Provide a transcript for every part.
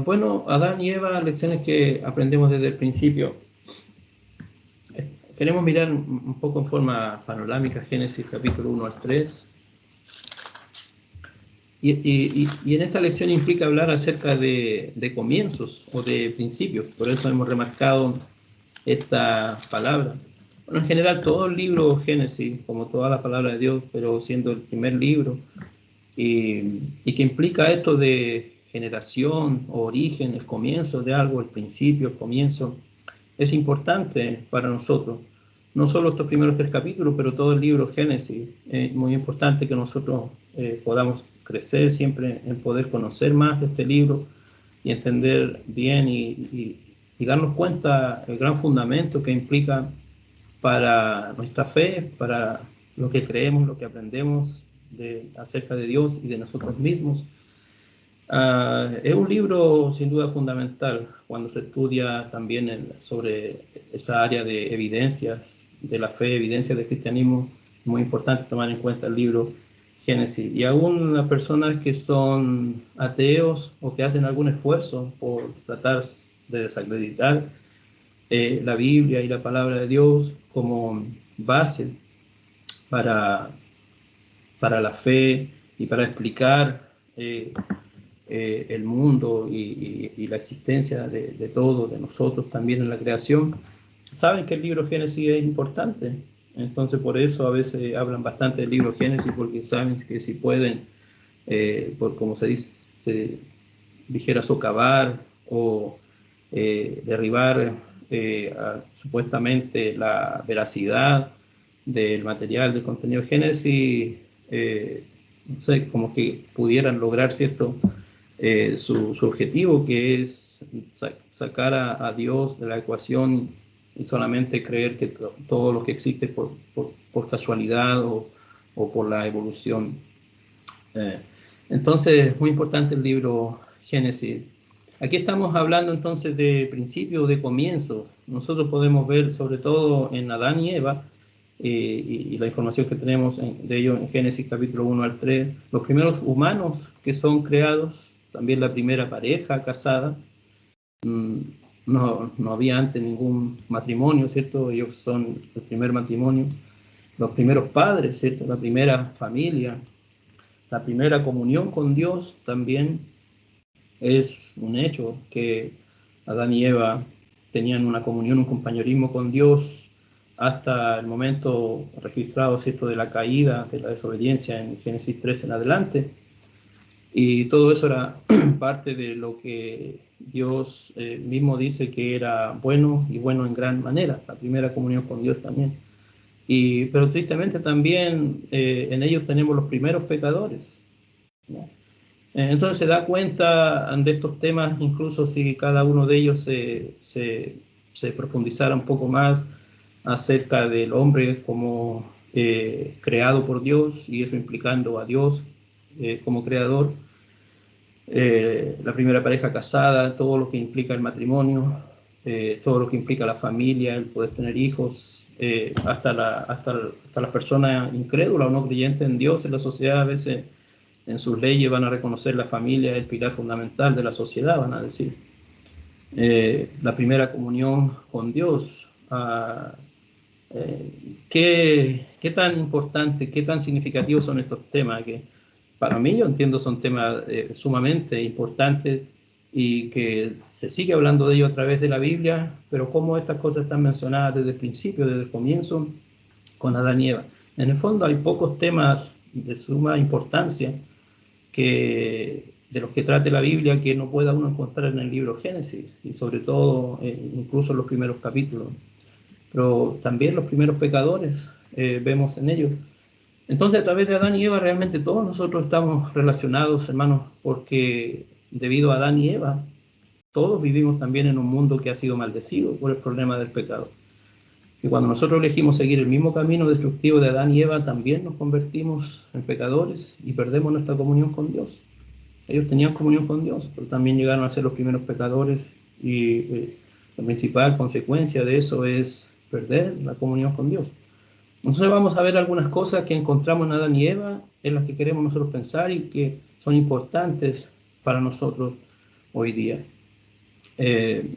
Bueno, Adán y Eva, lecciones que aprendemos desde el principio. Queremos mirar un poco en forma panorámica Génesis capítulo 1 al 3. Y en esta lección implica hablar acerca de comienzos o de principios. Por eso hemos remarcado esta palabra. Bueno, en general todo el libro Génesis, como toda la palabra de Dios, pero siendo el primer libro, y que implica esto de generación o origen, el comienzo de algo, el principio, el comienzo, es importante para nosotros. No solo estos primeros 3 capítulos, pero todo el libro Génesis. Es muy importante que nosotros podamos crecer siempre en poder conocer más de este libro y entender bien y darnos cuenta el gran fundamento que implica para nuestra fe, para lo que creemos, lo que aprendemos acerca de Dios y de nosotros mismos. Es un libro sin duda fundamental cuando se estudia también sobre esa área de evidencias de la fe, evidencias del cristianismo. Es muy importante tomar en cuenta el libro Génesis. Y aún las personas que son ateos o que hacen algún esfuerzo por tratar de desacreditar la Biblia y la palabra de Dios como base para, para la fe y para explicar el mundo y la existencia de todo, de nosotros también en la creación, saben que el libro Génesis es importante. Entonces por eso a veces hablan bastante del libro Génesis, porque saben que si pueden, por como se dice, dijera, socavar o derribar supuestamente la veracidad del material, del contenido de Génesis, no sé, como que pudieran lograr cierto su objetivo, que es sacar a Dios de la ecuación y solamente creer que todo lo que existe por casualidad o por la evolución. Eh, entonces, es muy importante el libro Génesis. Aquí estamos hablando entonces de principios, de comienzos. Nosotros podemos ver sobre todo en Adán y Eva, y la información que tenemos de ello en Génesis capítulo 1 al 3, los primeros humanos que son creados, también la primera pareja casada. Mm, no había antes ningún matrimonio, ¿cierto? Ellos son el primer matrimonio. Los primeros padres, ¿cierto? La primera familia, la primera comunión con Dios también es un hecho, que Adán y Eva tenían una comunión, un compañerismo con Dios hasta el momento registrado, ¿cierto?, de la caída, de la desobediencia en Génesis 3 en adelante. Y todo eso era parte de lo que Dios mismo dice que era bueno y bueno en gran manera, la primera comunión con Dios también. Pero tristemente también en ellos tenemos los primeros pecadores, ¿no? Entonces se da cuenta de estos temas, incluso si cada uno de ellos se profundizara un poco más acerca del hombre como creado por Dios, y eso implicando a Dios como creador, la primera pareja casada, todo lo que implica el matrimonio, todo lo que implica la familia, el poder tener hijos, hasta las personas incrédulas o no creyentes en Dios en la sociedad a veces en sus leyes van a reconocer la familia, el pilar fundamental de la sociedad, van a decir. La primera comunión con Dios. ¿Qué tan importante, qué tan significativos son estos temas? Que para mí, yo entiendo, son temas sumamente importantes y que se sigue hablando de ellos a través de la Biblia, pero cómo estas cosas están mencionadas desde el principio, desde el comienzo, con Adán y Eva. En el fondo hay pocos temas de suma importancia de los que trate la Biblia que no pueda uno encontrar en el libro Génesis, y sobre todo incluso en los primeros capítulos. Pero también los primeros pecadores vemos en ellos. Entonces, a través de Adán y Eva, realmente todos nosotros estamos relacionados, hermanos, porque debido a Adán y Eva, todos vivimos también en un mundo que ha sido maldecido por el problema del pecado. Y cuando nosotros elegimos seguir el mismo camino destructivo de Adán y Eva, también nos convertimos en pecadores y perdemos nuestra comunión con Dios. Ellos tenían comunión con Dios, pero también llegaron a ser los primeros pecadores, y la principal consecuencia de eso es perder la comunión con Dios. Entonces vamos a ver algunas cosas que encontramos en Adán y Eva, en las que queremos nosotros pensar y que son importantes para nosotros hoy día.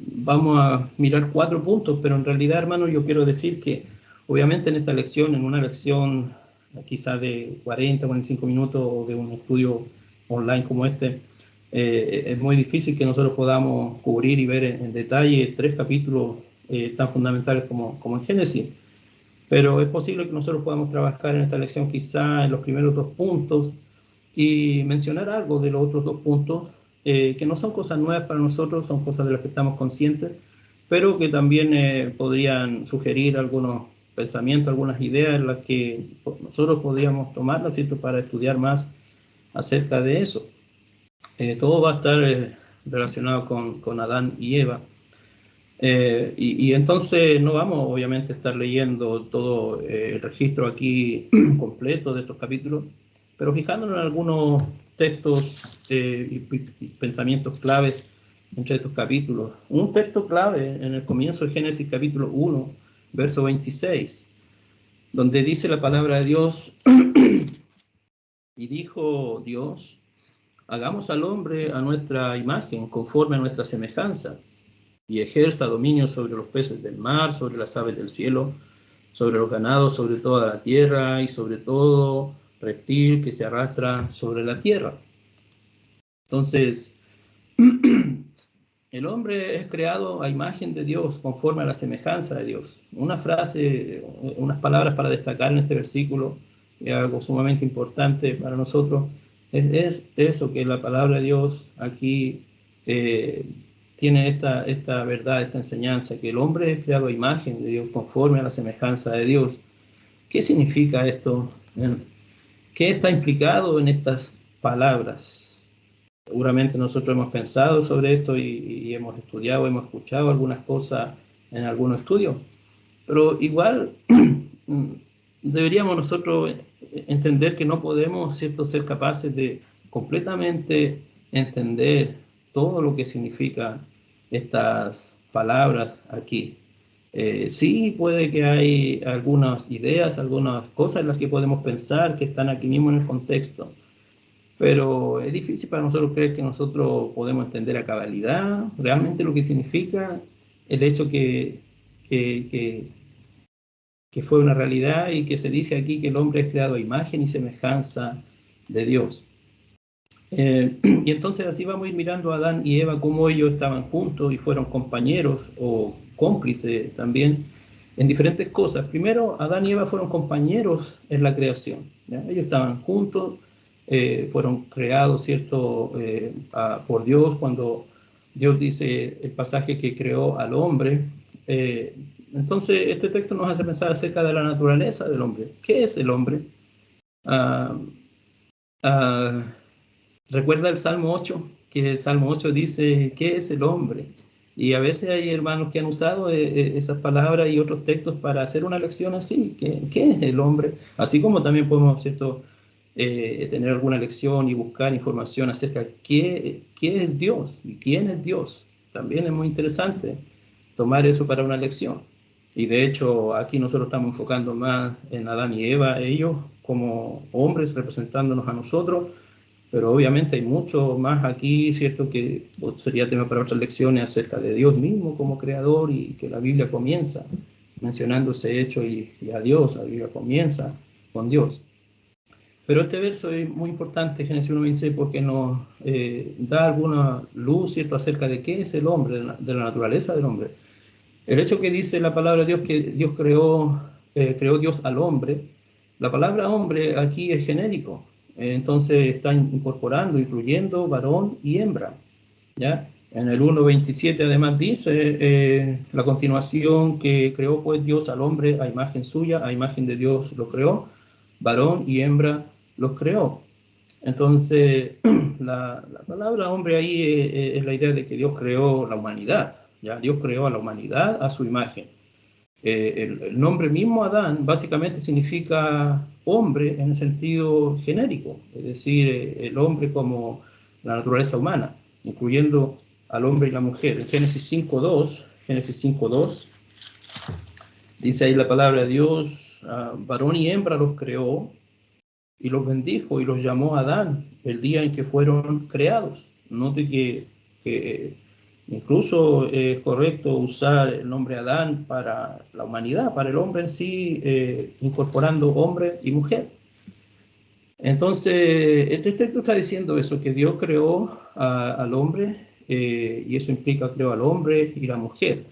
Vamos a mirar 4 puntos, pero en realidad, hermanos, yo quiero decir que obviamente en esta lección, en una lección quizás de 40, 45 minutos o de un estudio online como este, es muy difícil que nosotros podamos cubrir y ver en detalle 3 capítulos tan fundamentales como en Génesis. Pero es posible que nosotros podamos trabajar en esta lección quizá en los primeros 2 puntos y mencionar algo de los otros 2 puntos, que no son cosas nuevas para nosotros, son cosas de las que estamos conscientes, pero que también podrían sugerir algunos pensamientos, algunas ideas en las que nosotros podríamos tomarlas, ¿cierto?, para estudiar más acerca de eso. Todo va a estar relacionado con Adán y Eva. Y entonces no vamos obviamente a estar leyendo todo el registro aquí completo de estos capítulos, pero fijándonos en algunos textos y pensamientos claves entre estos capítulos. Un texto clave en el comienzo de Génesis capítulo 1, verso 26, donde dice la palabra de Dios, y dijo Dios, hagamos al hombre a nuestra imagen, conforme a nuestra semejanza, y ejerza dominio sobre los peces del mar, sobre las aves del cielo, sobre los ganados, sobre toda la tierra y sobre todo reptil que se arrastra sobre la tierra. Entonces, el hombre es creado a imagen de Dios, conforme a la semejanza de Dios. Una frase, unas palabras para destacar en este versículo, y algo sumamente importante para nosotros, es eso, que la palabra de Dios aquí tiene esta verdad, esta enseñanza, que el hombre es creado a imagen de Dios, conforme a la semejanza de Dios. ¿Qué significa esto? ¿Qué está implicado en estas palabras? Seguramente nosotros hemos pensado sobre esto y hemos estudiado, hemos escuchado algunas cosas en algunos estudios, pero igual deberíamos nosotros entender que no podemos, ¿cierto?, ser capaces de completamente entender todo lo que significa estas palabras aquí. Sí, puede que hay algunas ideas, algunas cosas en las que podemos pensar que están aquí mismo en el contexto, pero es difícil para nosotros creer que nosotros podemos entender a cabalidad realmente lo que significa el hecho que fue una realidad y que se dice aquí que el hombre es creado a imagen y semejanza de Dios. Y entonces así vamos a ir mirando a Adán y Eva, cómo ellos estaban juntos y fueron compañeros o cómplices también en diferentes cosas. Primero, Adán y Eva fueron compañeros en la creación, ¿ya? Ellos estaban juntos, fueron creados, ¿cierto?, por Dios, cuando Dios dice el pasaje que creó al hombre. Entonces, este texto nos hace pensar acerca de la naturaleza del hombre. ¿Qué es el hombre? Ah, ah, Recuerda el Salmo 8, que el Salmo 8 dice, ¿qué es el hombre? Y a veces hay hermanos que han usado esas palabras y otros textos para hacer una lección así, ¿qué es el hombre? Así como también podemos, ¿cierto?, tener alguna lección y buscar información acerca de qué es Dios y quién es Dios. También es muy interesante tomar eso para una lección. Y de hecho, aquí nosotros estamos enfocando más en Adán y Eva, ellos como hombres representándonos a nosotros, pero obviamente hay mucho más aquí, ¿cierto?, que sería tema para otras lecciones acerca de Dios mismo como creador, y que la Biblia comienza mencionando ese hecho y a Dios, la Biblia comienza con Dios. Pero este verso es muy importante, Génesis 1:26, porque nos da alguna luz, ¿cierto?, acerca de qué es el hombre, de la naturaleza del hombre. El hecho que dice la palabra de Dios que Dios creó Dios al hombre, la palabra hombre aquí es genérico, entonces está incorporando, incluyendo varón y hembra, ¿ya? En el 1:27 además dice la continuación, que creó pues Dios al hombre a imagen suya, a imagen de Dios lo creó, varón y hembra los creó. Entonces, la palabra hombre ahí es la idea de que Dios creó la humanidad, ¿ya? Dios creó a la humanidad a su imagen. El nombre mismo Adán básicamente significa hombre en el sentido genérico, es decir, el hombre como la naturaleza humana, incluyendo al hombre y la mujer. En Génesis 5:2, dice ahí la palabra de Dios, varón y hembra los creó, y los bendijo y los llamó Adán el día en que fueron creados. Note que que incluso es correcto usar el nombre Adán para la humanidad, para el hombre en sí, incorporando hombre y mujer. Entonces, este texto está diciendo eso, que Dios creó al hombre, y eso implica creó al hombre y la mujer.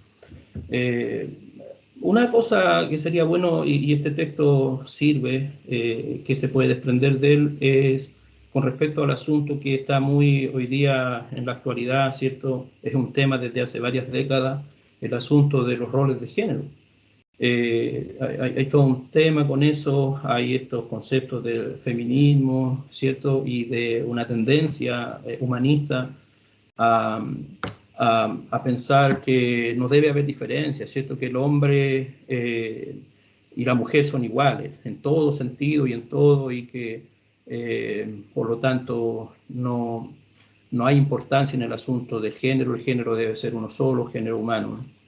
Eh, una cosa que sería bueno, y este texto sirve, que se puede desprender de él, es con respecto al asunto que está muy hoy día en la actualidad, ¿cierto? Es un tema desde hace varias décadas, el asunto de los roles de género. Hay todo un tema con eso, hay estos conceptos del feminismo, ¿cierto? Y de una tendencia humanista a, a pensar que no debe haber diferencia, ¿cierto? Que el hombre y la mujer son iguales en todo sentido y en todo, y que por lo tanto no hay importancia en el asunto del género, el género debe ser uno solo, género humano, ¿no?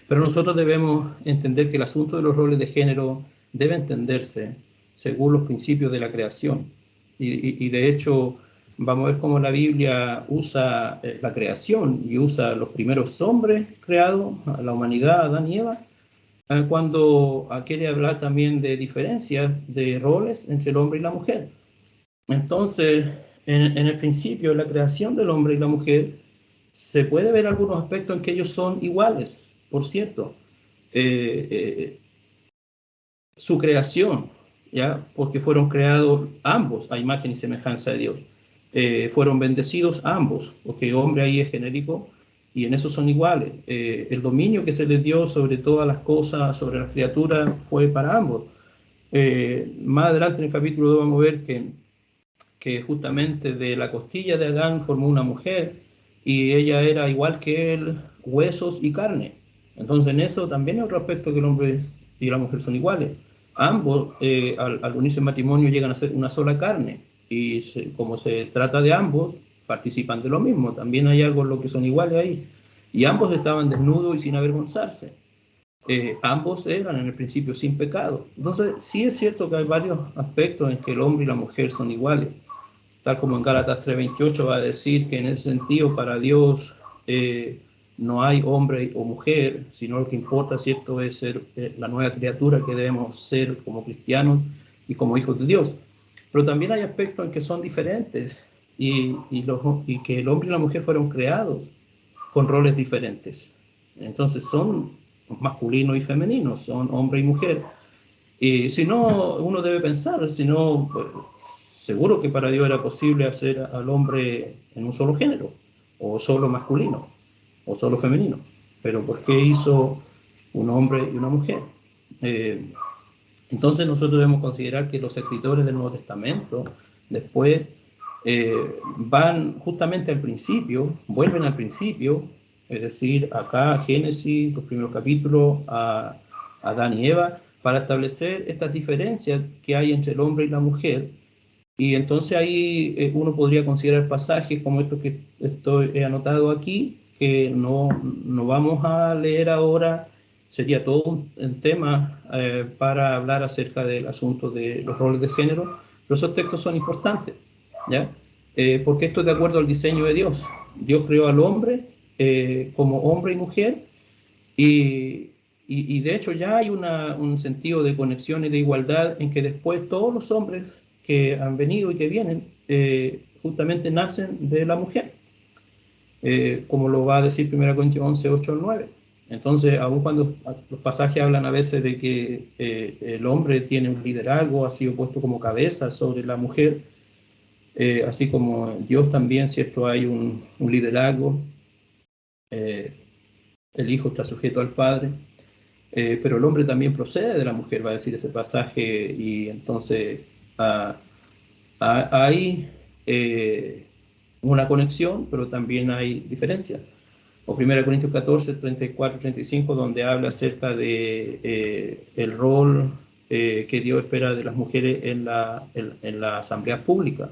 Pero nosotros debemos entender que el asunto de los roles de género debe entenderse según los principios de la creación. Y de hecho, vamos a ver cómo la Biblia usa la creación y usa los primeros hombres creados, a la humanidad, Adán y Eva, cuando quiere hablar también de diferencias de roles entre el hombre y la mujer. Entonces, en el principio de la creación del hombre y la mujer, se puede ver algunos aspectos en que ellos son iguales, por cierto. Eh, eh, su creación, ¿ya? Porque fueron creados ambos a imagen y semejanza de Dios. Fueron bendecidos ambos, porque hombre ahí es genérico, y en eso son iguales. El dominio que se les dio sobre todas las cosas, sobre las criaturas, fue para ambos. Más adelante en el capítulo 2 vamos a ver que justamente de la costilla de Adán formó una mujer, y ella era igual que él, huesos y carne. Entonces en eso también es otro aspecto, que el hombre y la mujer son iguales. Ambos, al unirse en matrimonio, llegan a ser una sola carne, y como se trata de ambos, participan de lo mismo. También hay algo en lo que son iguales ahí. Y ambos estaban desnudos y sin avergonzarse. Ambos eran en el principio sin pecado. Entonces sí es cierto que hay varios aspectos en que el hombre y la mujer son iguales, tal como en Gálatas 3:28 va a decir que en ese sentido para Dios no hay hombre o mujer, sino lo que importa, ¿cierto?, es ser la nueva criatura que debemos ser como cristianos y como hijos de Dios. Pero también hay aspectos en que son diferentes, y que el hombre y la mujer fueron creados con roles diferentes. Entonces son masculino y femenino, son hombre y mujer. Y si no, uno debe pensar, si no, pues, seguro que para Dios era posible hacer al hombre en un solo género, o solo masculino, o solo femenino. Pero ¿por qué hizo un hombre y una mujer? Eh, entonces nosotros debemos considerar que los escritores del Nuevo Testamento después van justamente al principio, vuelven al principio, es decir, acá Génesis, los primeros capítulos, a Adán y Eva, para establecer estas diferencias que hay entre el hombre y la mujer. Y entonces ahí uno podría considerar pasajes como estos que he anotado aquí, que no vamos a leer ahora. Sería todo un tema para hablar acerca del asunto de los roles de género, pero esos textos son importantes, ¿ya? Porque esto es de acuerdo al diseño de Dios. Dios creó al hombre como hombre y mujer, y, y de hecho ya hay un sentido de conexión y de igualdad en que después todos los hombres que han venido y que vienen justamente nacen de la mujer, como lo va a decir 1 Corintios 11, 8 al 9. Entonces, aun cuando los pasajes hablan a veces de que el hombre tiene un liderazgo, ha sido puesto como cabeza sobre la mujer, así como Dios también, ¿cierto? Hay un liderazgo, eh, el hijo está sujeto al padre, pero el hombre también procede de la mujer, va a decir ese pasaje, y entonces hay una conexión, pero también hay diferencias. O 1 Corintios 14, 34, 35, donde habla acerca de el rol que Dios espera de las mujeres en la asamblea pública,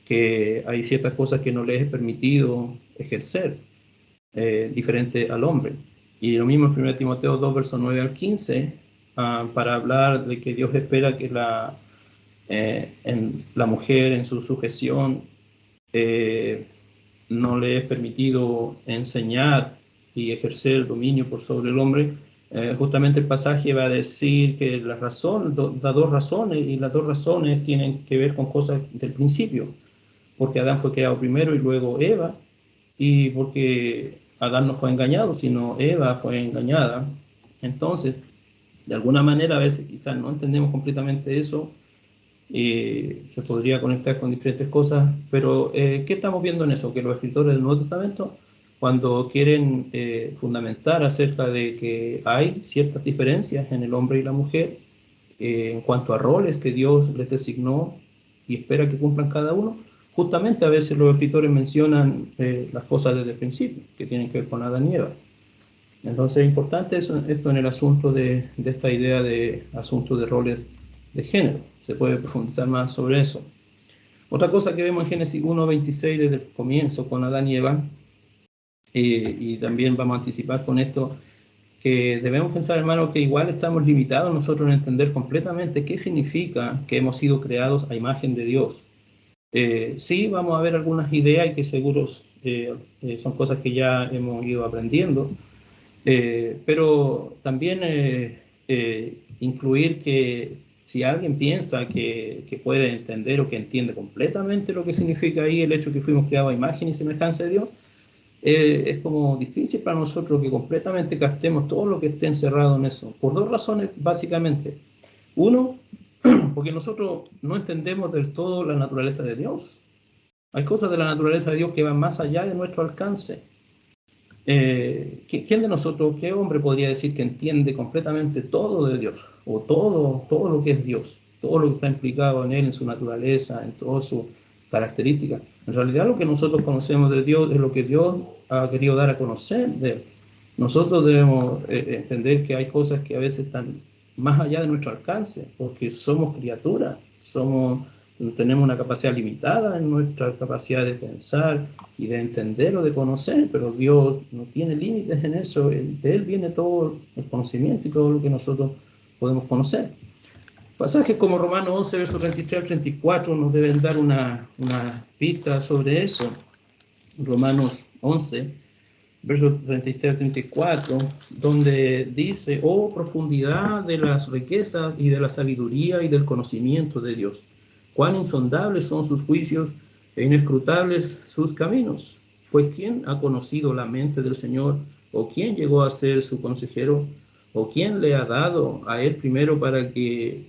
que hay ciertas cosas que no les es permitido ejercer, diferente al hombre. Y lo mismo en 1 Timoteo 2, versos 9 al 15, para hablar de que Dios espera que la mujer en su sujeción no le es permitido enseñar y ejercer dominio por sobre el hombre, justamente el pasaje va a decir que la razón da dos razones, y las dos razones tienen que ver con cosas del principio, porque Adán fue creado primero y luego Eva, y porque Adán no fue engañado, sino Eva fue engañada. Entonces, de alguna manera, a veces quizás no entendemos completamente eso, se podría conectar con diferentes cosas, pero ¿qué estamos viendo en eso? Que los escritores del Nuevo Testamento, cuando quieren fundamentar acerca de que hay ciertas diferencias en el hombre y la mujer, en cuanto a roles que Dios les designó y espera que cumplan cada uno, justamente a veces los escritores mencionan las cosas desde el principio, que tienen que ver con Adán y Eva. Entonces es importante esto en el asunto de esta idea de asunto de roles de género. Se puede profundizar más sobre eso. Otra cosa que vemos en Génesis 1:26 desde el comienzo con Adán y Eva, y también vamos a anticipar con esto, que debemos pensar, hermano, que igual estamos limitados nosotros en entender completamente qué significa que hemos sido creados a imagen de Dios. Sí, vamos a ver algunas ideas y que seguros son cosas que ya hemos ido aprendiendo, pero también incluir que si alguien piensa que puede entender o que entiende completamente lo que significa ahí el hecho que fuimos creados a imagen y semejanza de Dios, es como difícil para nosotros que completamente captemos todo lo que esté encerrado en eso, por dos razones básicamente. Uno, porque nosotros no entendemos del todo la naturaleza de Dios. Hay cosas de la naturaleza de Dios que van más allá de nuestro alcance. ¿Quién de nosotros, qué hombre podría decir que entiende completamente todo de Dios? O todo lo que es Dios, todo lo que está implicado en Él, en su naturaleza, en todas sus características. En realidad lo que nosotros conocemos de Dios es lo que Dios ha querido dar a conocer de Él. Nosotros debemos entender que hay cosas que a veces están más allá de nuestro alcance, porque somos criaturas, tenemos una capacidad limitada en nuestra capacidad de pensar y de entender o de conocer, pero Dios no tiene límites en eso. De Él viene todo el conocimiento y todo lo que nosotros podemos conocer. Pasajes como Romanos 11, versos 33 al 34 nos deben dar una pista sobre eso. Romanos 11, versos 33 al 34, donde dice: oh profundidad de las riquezas y de la sabiduría y del conocimiento de Dios, cuán insondables son sus juicios e inescrutables sus caminos. Pues ¿quién ha conocido la mente del Señor? ¿O quién llegó a ser su consejero? ¿O quién le ha dado a él primero para que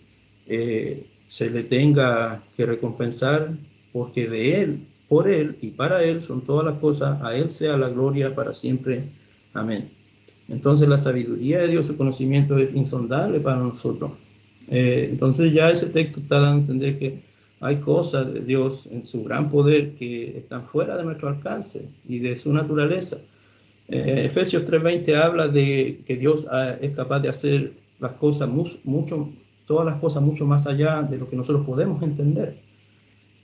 se le tenga que recompensar? Porque de él, por él y para él son todas las cosas, a él sea la gloria para siempre. Amén. Entonces la sabiduría de Dios, su conocimiento es insondable para nosotros. Entonces ya ese texto está dando a entender que hay cosas de Dios en su gran poder que están fuera de nuestro alcance y de su naturaleza. Efesios 3:20 habla de que Dios es capaz de hacer las cosas todas las cosas mucho más allá de lo que nosotros podemos entender.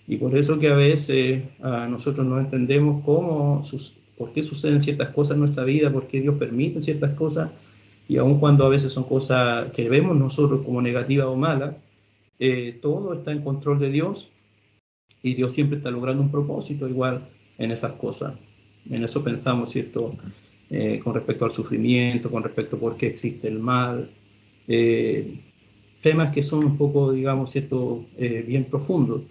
Y por eso que a veces nosotros no entendemos por qué suceden ciertas cosas en nuestra vida, por qué Dios permite ciertas cosas, y aun cuando a veces son cosas que vemos nosotros como negativas o malas, todo está en control de Dios, y Dios siempre está logrando un propósito igual en esas cosas. En eso pensamos, ¿cierto? Con respecto al sufrimiento, con respecto a por qué existe el mal, temas que son un poco, digamos, ¿cierto? Bien profundos.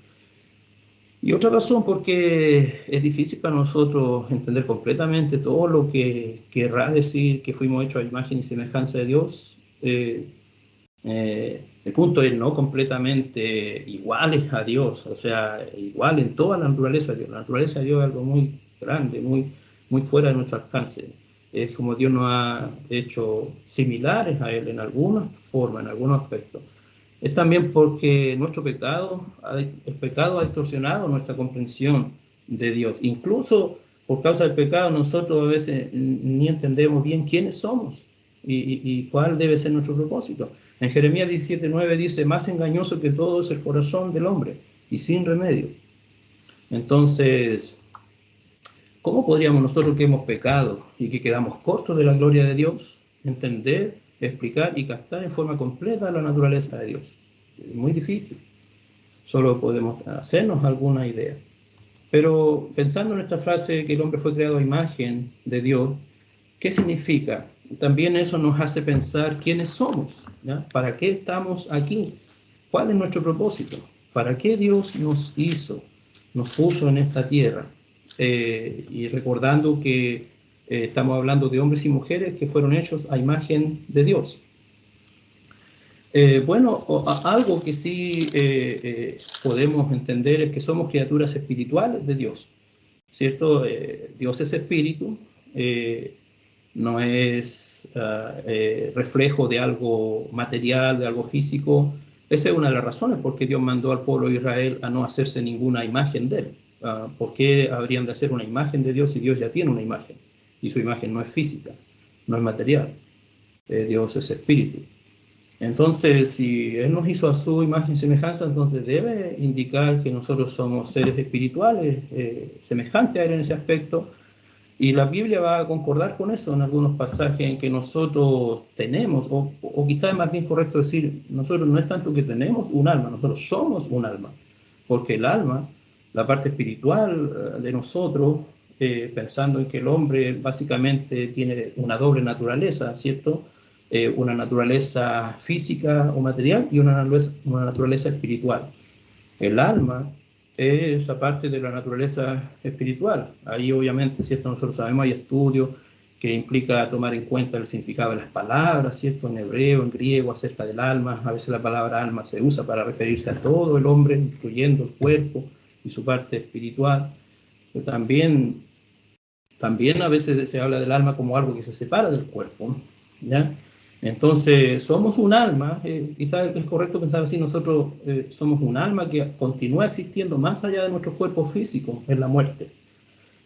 Y otra razón porque es difícil para nosotros entender completamente todo lo que querrá decir que fuimos hechos a imagen y semejanza de Dios. El punto es no completamente iguales a Dios, o sea, igual en toda la naturaleza de Dios. La naturaleza de Dios es algo muy grande, muy fuera de nuestro alcance. Es como Dios nos ha hecho similares a Él en alguna forma, en algunos aspectos. Es también porque el pecado ha distorsionado nuestra comprensión de Dios. Incluso por causa del pecado nosotros a veces ni entendemos bien quiénes somos y cuál debe ser nuestro propósito. En Jeremías 17:9 dice: más engañoso que todo es el corazón del hombre y sin remedio. Entonces, ¿cómo podríamos nosotros que hemos pecado y que quedamos cortos de la gloria de Dios entender, explicar y captar en forma completa la naturaleza de Dios? Es muy difícil. Solo podemos hacernos alguna idea. Pero pensando en esta frase que el hombre fue creado a imagen de Dios, ¿qué significa? También eso nos hace pensar quiénes somos, ¿ya? ¿Para qué estamos aquí? ¿Cuál es nuestro propósito? ¿Para qué Dios nos hizo, nos puso en esta tierra? Y recordando que estamos hablando de hombres y mujeres que fueron hechos a imagen de Dios. Algo que sí podemos entender es que somos criaturas espirituales de Dios, ¿cierto? Dios es espíritu, no es reflejo de algo material, de algo físico. Esa es una de las razones por qué Dios mandó al pueblo de Israel a no hacerse ninguna imagen de él. ¿Por qué habrían de hacer una imagen de Dios si Dios ya tiene una imagen? Y su imagen no es física, no es material. Dios es espíritu. Entonces, si Él nos hizo a su imagen y semejanza, entonces debe indicar que nosotros somos seres espirituales, semejantes a Él en ese aspecto, y la Biblia va a concordar con eso en algunos pasajes en que nosotros tenemos, o quizás es más bien correcto decir, nosotros no es tanto que tenemos un alma, nosotros somos un alma, porque el alma, la parte espiritual de nosotros, pensando en que el hombre básicamente tiene una doble naturaleza, ¿cierto? Una naturaleza física o material y una naturaleza espiritual. El alma es esa parte de la naturaleza espiritual. Ahí obviamente, ¿cierto? Nosotros sabemos, hay estudios que implica tomar en cuenta el significado de las palabras, ¿cierto? En hebreo, en griego, acerca del alma. A veces la palabra alma se usa para referirse a todo el hombre, incluyendo el cuerpo y su parte espiritual. Pero también a veces se habla del alma como algo que se separa del cuerpo, ¿ya? Entonces, somos un alma, quizás es correcto pensar así, nosotros somos un alma que continúa existiendo más allá de nuestro cuerpo físico, en la muerte.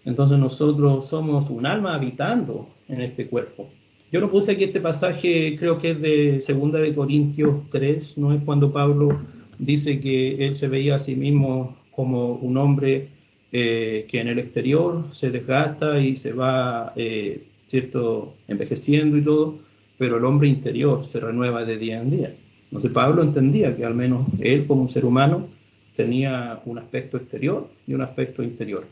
Entonces nosotros somos un alma habitando en este cuerpo. Yo no puse aquí este pasaje, creo que es de 2 Corintios 3, ¿no? Es cuando Pablo dice que él se veía a sí mismo como un hombre que en el exterior se desgasta y se va, ¿cierto?, envejeciendo y todo, pero el hombre interior se renueva de día en día. Entonces Pablo entendía que al menos él como un ser humano tenía un aspecto exterior y un aspecto interior.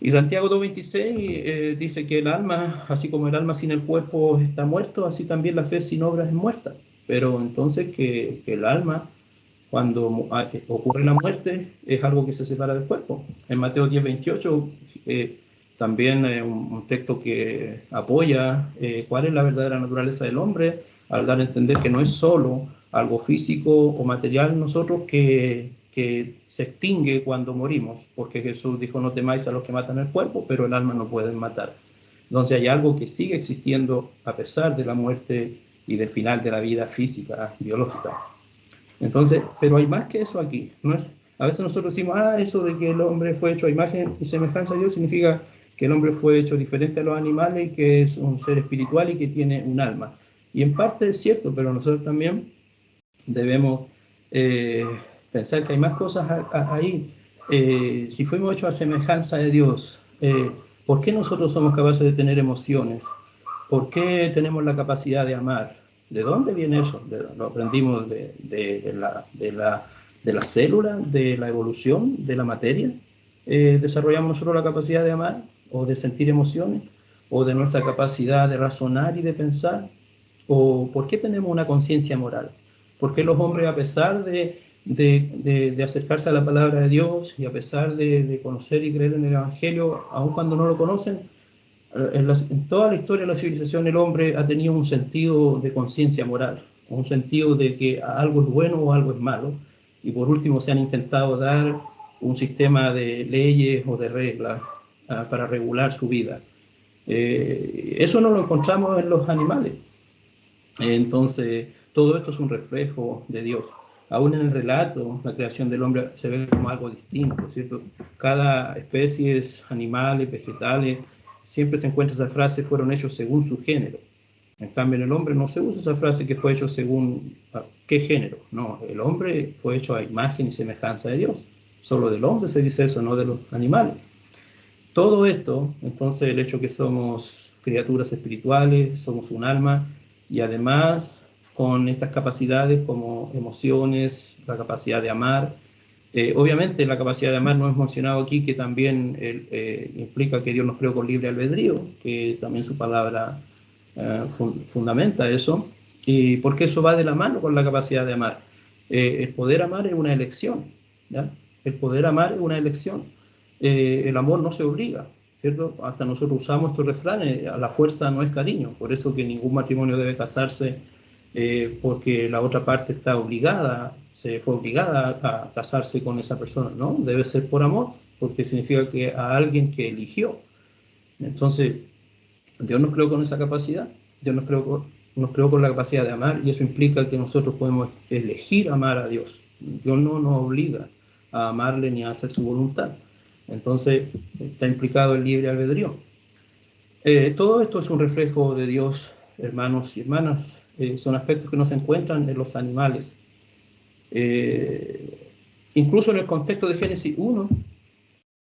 Y Santiago 2.26 dice que el alma, así como el alma sin el cuerpo está muerto, así también la fe sin obras es muerta. Pero entonces que el alma, cuando ocurre la muerte, es algo que se separa del cuerpo. En Mateo 10.28, también un texto que apoya cuál es la verdadera naturaleza del hombre, al dar a entender que no es solo algo físico o material en nosotros que se extingue cuando morimos, porque Jesús dijo, no temáis a los que matan el cuerpo, pero el alma no pueden matar. Entonces hay algo que sigue existiendo a pesar de la muerte y del final de la vida física, biológica. Entonces, pero hay más que eso aquí. No es, a veces nosotros decimos, eso de que el hombre fue hecho a imagen y semejanza de Dios significa que el hombre fue hecho diferente a los animales y que es un ser espiritual y que tiene un alma. Y en parte es cierto, pero nosotros también debemos pensar que hay más cosas ahí. Si fuimos hechos a semejanza de Dios, ¿por qué nosotros somos capaces de tener emociones? ¿Por qué tenemos la capacidad de amar? ¿De dónde viene eso? Lo aprendimos de la célula, de la evolución, de la materia. ¿Desarrollamos nosotros la capacidad de amar o de sentir emociones? ¿O de nuestra capacidad de razonar y de pensar? ¿O por qué tenemos una conciencia moral? ¿Por qué los hombres, a pesar de acercarse a la palabra de Dios y a pesar de conocer y creer en el Evangelio, aun cuando no lo conocen, en toda la historia de la civilización el hombre ha tenido un sentido de conciencia moral, un sentido de que algo es bueno o algo es malo, y por último se han intentado dar un sistema de leyes o de reglas para regular su vida. Eso no lo encontramos en los animales. Entonces, todo esto es un reflejo de Dios. Aún en el relato, la creación del hombre se ve como algo distinto, ¿cierto? Cada especie, animales, vegetales, siempre se encuentra esa frase, fueron hechos según su género. En cambio, en el hombre no se usa esa frase que fue hecho según qué género. No, el hombre fue hecho a imagen y semejanza de Dios. Solo del hombre se dice eso, no de los animales. Todo esto, entonces, el hecho que somos criaturas espirituales, somos un alma, y además con estas capacidades como emociones, la capacidad de amar, Obviamente la capacidad de amar no es mencionado aquí, que también implica que Dios nos creó con libre albedrío, que también su palabra fundamenta eso, y porque eso va de la mano con la capacidad de amar. El poder amar es una elección, ¿ya? El poder amar es una elección. El amor no se obliga, ¿cierto? Hasta nosotros usamos estos refranes, a la fuerza no es cariño, por eso que ningún matrimonio debe casarse porque la otra parte está obligada, se fue obligada a casarse con esa persona, ¿no? Debe ser por amor, porque significa que a alguien que eligió. Entonces, Dios nos creó con esa capacidad, Dios nos creó con la capacidad de amar, y eso implica que nosotros podemos elegir amar a Dios. Dios no nos obliga a amarle ni a hacer su voluntad. Entonces, está implicado el libre albedrío. Todo esto es un reflejo de Dios, hermanos y hermanas. Son aspectos que no se encuentran en los animales. Incluso en el contexto de Génesis 1,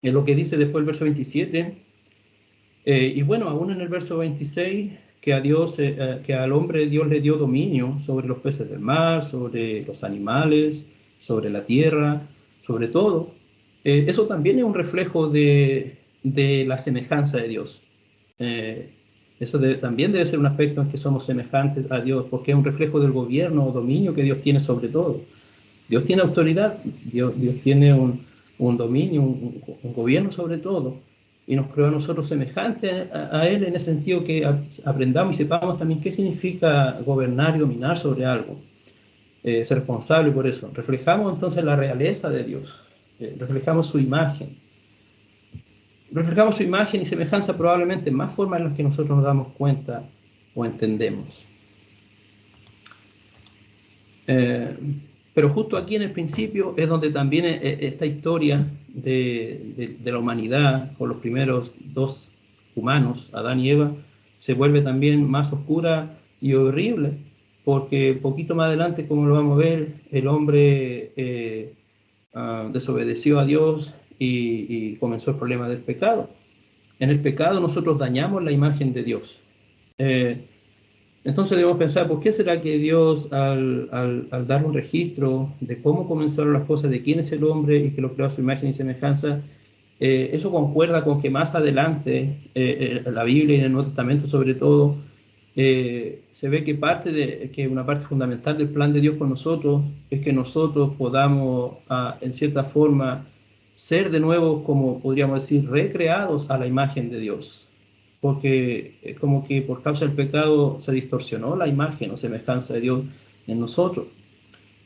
en lo que dice después el verso 27, y bueno, aún en el verso 26, que al hombre Dios le dio dominio sobre los peces del mar, sobre los animales, sobre la tierra, sobre todo. Eso también es un reflejo de la semejanza de Dios. Eso también debe ser un aspecto en que somos semejantes a Dios, porque es un reflejo del gobierno o dominio que Dios tiene sobre todo. Dios tiene autoridad, Dios tiene un dominio, un gobierno sobre todo, y nos creó a nosotros semejantes a Él, en ese sentido que aprendamos y sepamos también qué significa gobernar y dominar sobre algo, ser responsable por eso. Reflejamos entonces la realeza de Dios, reflejamos su imagen. Reflejamos su imagen y semejanza probablemente en más formas en las que nosotros nos damos cuenta o entendemos. Pero justo aquí en el principio es donde también esta historia de la humanidad con los primeros dos humanos, Adán y Eva, se vuelve también más oscura y horrible, porque poquito más adelante, como lo vamos a ver, el hombre desobedeció a Dios y comenzó el problema del pecado. En el pecado nosotros dañamos la imagen de Dios. Entonces debemos pensar, ¿por qué será que Dios al dar un registro de cómo comenzaron las cosas, de quién es el hombre y que lo creó a su imagen y semejanza, eso concuerda con que más adelante, la Biblia y en el Nuevo Testamento sobre todo, se ve que una parte fundamental del plan de Dios con nosotros es que nosotros podamos, en cierta forma, ser de nuevo, como podríamos decir, recreados a la imagen de Dios. Porque es como que por causa del pecado se distorsionó la imagen o semejanza de Dios en nosotros.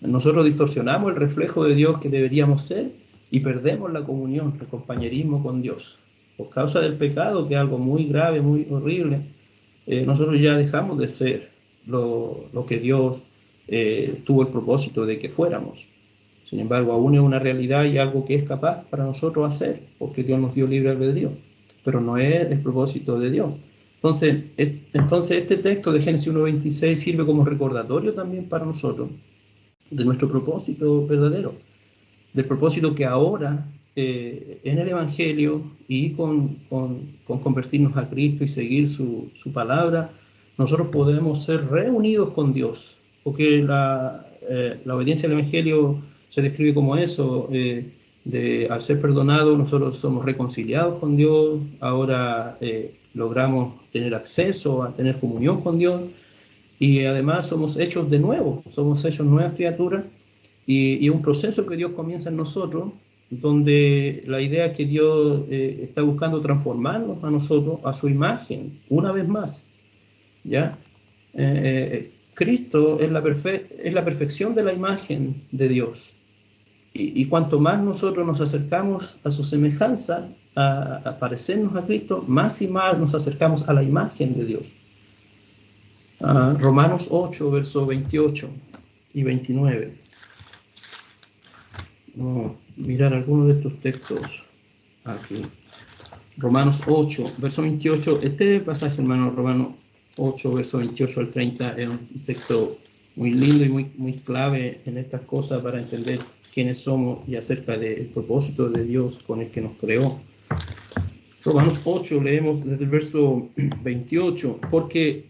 Nosotros distorsionamos el reflejo de Dios que deberíamos ser y perdemos la comunión, el compañerismo con Dios. Por causa del pecado, que es algo muy grave, muy horrible, nosotros ya dejamos de ser lo que Dios tuvo el propósito de que fuéramos. Sin embargo, aún es una realidad y algo que es capaz para nosotros hacer, porque Dios nos dio libre albedrío, pero no es el propósito de Dios. Entonces este texto de Génesis 1:26 sirve como recordatorio también para nosotros de nuestro propósito verdadero, del propósito que ahora en el Evangelio y con convertirnos a Cristo y seguir su palabra, nosotros podemos ser reunidos con Dios, porque la obediencia al Evangelio se describe como eso, al ser perdonados nosotros somos reconciliados con Dios, ahora logramos tener acceso a tener comunión con Dios, y además somos hechos de nuevo, somos hechos nuevas criaturas, y un proceso que Dios comienza en nosotros, donde la idea es que Dios está buscando transformarnos a nosotros, a su imagen, una vez más, ¿ya? Cristo es la perfección de la imagen de Dios, y cuanto más nosotros nos acercamos a su semejanza, a parecernos a Cristo, más y más nos acercamos a la imagen de Dios. Romanos 8, versos 28 y 29. Vamos a mirar algunos de estos textos aquí. Romanos 8, verso 28. Este pasaje, hermano, Romanos 8, verso 28 al 30, es un texto muy lindo y muy clave en estas cosas para entender quiénes somos y acerca del propósito de Dios con el que nos creó. Romanos 8, leemos desde el verso 28, porque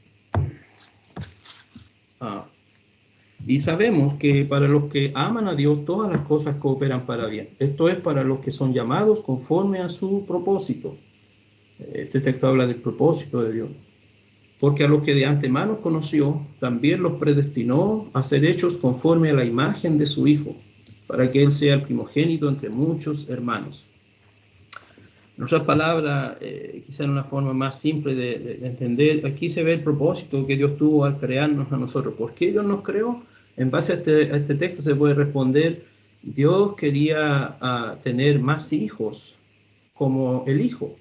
Y sabemos que para los que aman a Dios, todas las cosas cooperan para bien. Esto es para los que son llamados conforme a su propósito. Este texto habla del propósito de Dios. Porque a los que de antemano conoció, también los predestinó a ser hechos conforme a la imagen de su Hijo, para que Él sea el primogénito entre muchos hermanos. En otras palabras, quizá en una forma más simple de entender, aquí se ve el propósito que Dios tuvo al crearnos a nosotros. ¿Por qué Dios nos creó? En base a este texto se puede responder, Dios quería tener más hijos como el Hijo,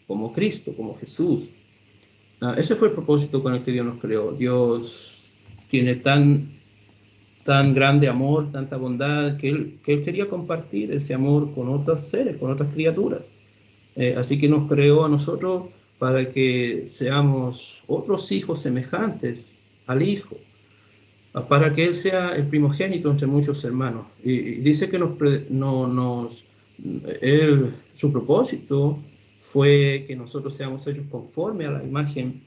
como Cristo, como Jesús. Ese fue el propósito con el que Dios nos creó. Dios tiene tan grande amor, tanta bondad, que él quería compartir ese amor con otros seres, con otras criaturas. Así que nos creó a nosotros para que seamos otros hijos semejantes al Hijo, para que Él sea el primogénito entre muchos hermanos. Y dice que su propósito fue que nosotros seamos hechos conforme a la imagen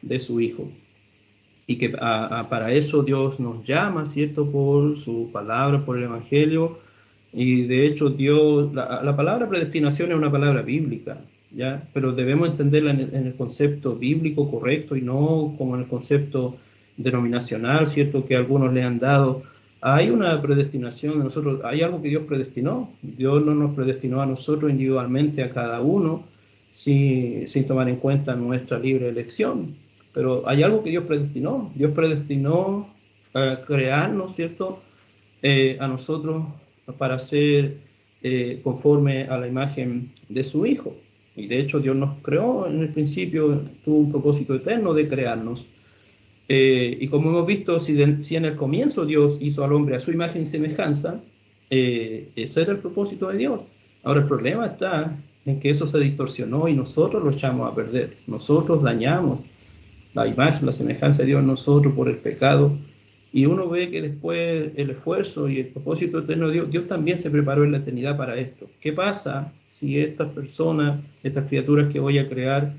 de su Hijo. Y que para eso Dios nos llama, ¿cierto? Por su palabra, por el Evangelio. Y de hecho Dios, la palabra predestinación es una palabra bíblica, ¿ya? Pero debemos entenderla en el concepto bíblico correcto y no como en el concepto denominacional, ¿cierto? Que algunos le han dado. Hay una predestinación de nosotros, hay algo que Dios predestinó. Dios no nos predestinó a nosotros individualmente, a cada uno, sin tomar en cuenta nuestra libre elección. Pero hay algo que Dios predestinó. Dios predestinó crearnos, ¿cierto? A nosotros para ser conforme a la imagen de su Hijo. Y de hecho Dios nos creó en el principio, tuvo un propósito eterno de crearnos. Y como hemos visto, si en el comienzo Dios hizo al hombre a su imagen y semejanza, ese era el propósito de Dios. Ahora el problema está en que eso se distorsionó y nosotros lo echamos a perder. Nosotros dañamos la imagen, la semejanza de Dios en nosotros por el pecado. Y uno ve que después el esfuerzo y el propósito eterno de Dios, Dios también se preparó en la eternidad para esto. ¿Qué pasa si estas personas, estas criaturas que voy a crear,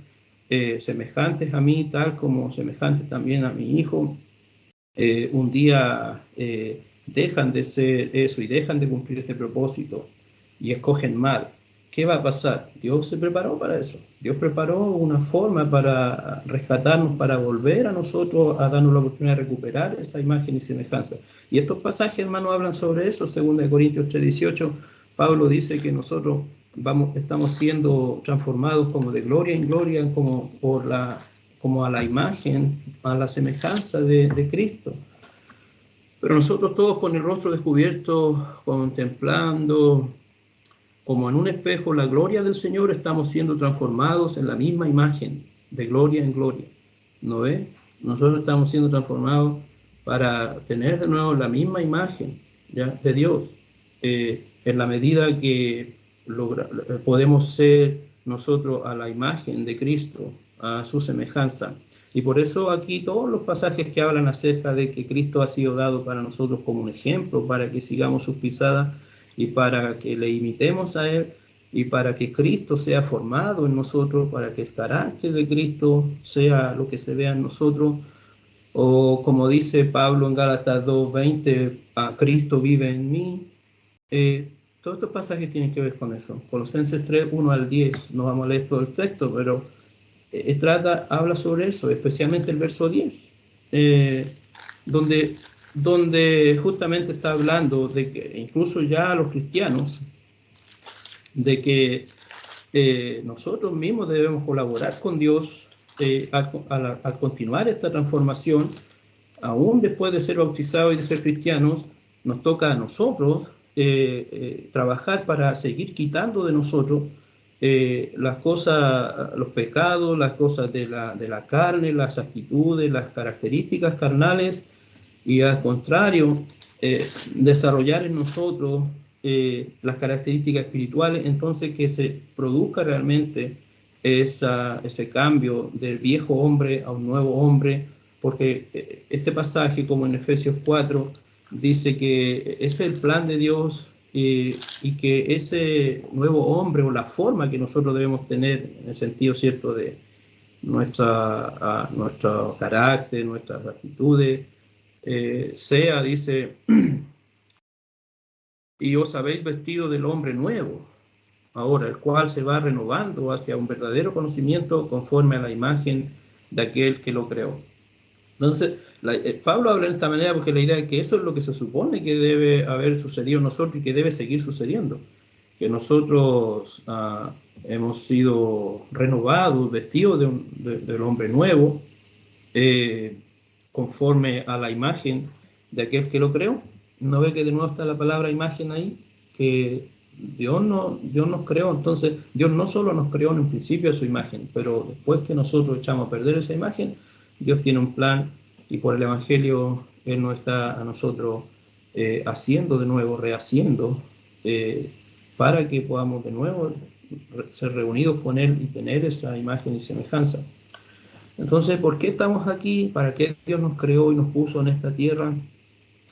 semejantes a mí, tal como semejantes también a mi Hijo, un día dejan de ser eso y dejan de cumplir ese propósito y escogen mal? ¿Qué va a pasar? Dios se preparó para eso. Dios preparó una forma para rescatarnos, para volver a nosotros, a darnos la oportunidad de recuperar esa imagen y semejanza. Y estos pasajes, hermanos, hablan sobre eso. 2 Corintios 3:18, Pablo dice que nosotros estamos siendo transformados como de gloria en gloria, como a la imagen, a la semejanza de Cristo. Pero nosotros todos con el rostro descubierto, contemplando como en un espejo la gloria del Señor, estamos siendo transformados en la misma imagen, de gloria en gloria. ¿No ve? Nosotros estamos siendo transformados para tener de nuevo la misma imagen, ¿ya?, de Dios. En la medida que podemos ser nosotros a la imagen de Cristo, a su semejanza. Y por eso aquí todos los pasajes que hablan acerca de que Cristo ha sido dado para nosotros como un ejemplo, para que sigamos sus pisadas y para que le imitemos a Él, y para que Cristo sea formado en nosotros, para que el carácter de Cristo sea lo que se vea en nosotros, o como dice Pablo en Gálatas 2:20, a Cristo vive en mí. Todos estos pasajes tienen que ver con eso. Colosenses 3:1-10, no vamos a leer todo el texto, pero habla sobre eso, especialmente el verso 10, donde justamente está hablando de que incluso ya los cristianos, de que nosotros mismos debemos colaborar con Dios al continuar esta transformación. Aún después de ser bautizados y de ser cristianos, nos toca a nosotros trabajar para seguir quitando de nosotros las cosas, los pecados, las cosas de la carne, las actitudes, las características carnales, y al contrario, desarrollar en nosotros las características espirituales, entonces que se produzca realmente ese cambio del viejo hombre a un nuevo hombre, porque este pasaje, como en Efesios 4, dice que es el plan de Dios, y que ese nuevo hombre, o la forma que nosotros debemos tener, en el sentido cierto de nuestro carácter, nuestras actitudes, sea, dice, y os habéis vestido del hombre nuevo, ahora, el cual se va renovando hacia un verdadero conocimiento conforme a la imagen de aquel que lo creó. Entonces, Pablo habla de esta manera porque la idea es que eso es lo que se supone que debe haber sucedido en nosotros y que debe seguir sucediendo. Que nosotros hemos sido renovados, vestidos del hombre nuevo, eh, conforme a la imagen de aquel que lo creó. ¿No ve que de nuevo está la palabra imagen ahí? Que Dios nos creó, entonces Dios no solo nos creó en un principio a su imagen, pero después que nosotros echamos a perder esa imagen, Dios tiene un plan y por el Evangelio Él nos está a nosotros haciendo de nuevo, rehaciendo, para que podamos de nuevo ser reunidos con Él y tener esa imagen y semejanza. Entonces, ¿por qué estamos aquí? ¿Para qué Dios nos creó y nos puso en esta tierra?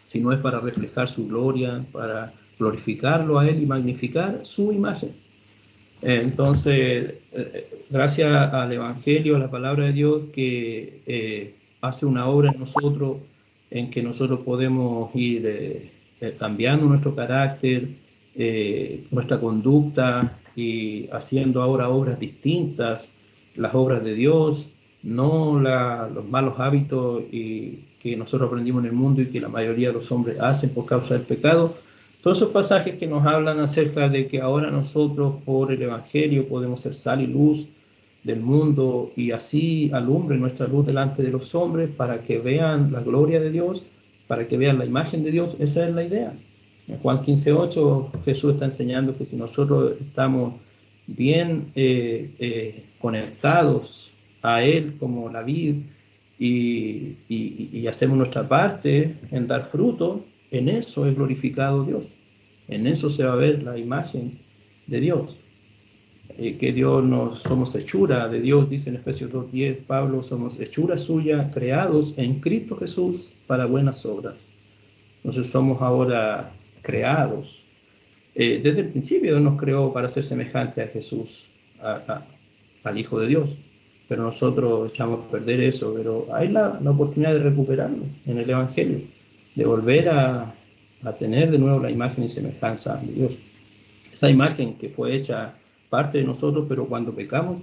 Si no es para reflejar su gloria, para glorificarlo a Él y magnificar su imagen. Entonces, gracias al Evangelio, a la palabra de Dios, que hace una obra en nosotros, en que nosotros podemos ir cambiando nuestro carácter, nuestra conducta y haciendo ahora obras distintas, las obras de Dios, no los malos hábitos que nosotros aprendimos en el mundo y que la mayoría de los hombres hacen por causa del pecado. Todos esos pasajes que nos hablan acerca de que ahora nosotros por el Evangelio podemos ser sal y luz del mundo y así alumbre nuestra luz delante de los hombres para que vean la gloria de Dios, para que vean la imagen de Dios. Esa es la idea. En Juan 15:8 Jesús está enseñando que si nosotros estamos bien conectados a Él como la vid y hacemos nuestra parte en dar fruto, en eso es glorificado Dios. En eso se va a ver la imagen de Dios. Que Dios somos hechura de Dios, dice en Efesios 2:10 Pablo, somos hechura suya, creados en Cristo Jesús para buenas obras. Entonces somos ahora creados. Desde el principio Dios nos creó para ser semejante a Jesús, al Hijo de Dios. Pero nosotros echamos a perder eso, pero hay la oportunidad de recuperarlo en el Evangelio, de volver a tener de nuevo la imagen y semejanza de Dios. Esa imagen que fue hecha parte de nosotros, pero cuando pecamos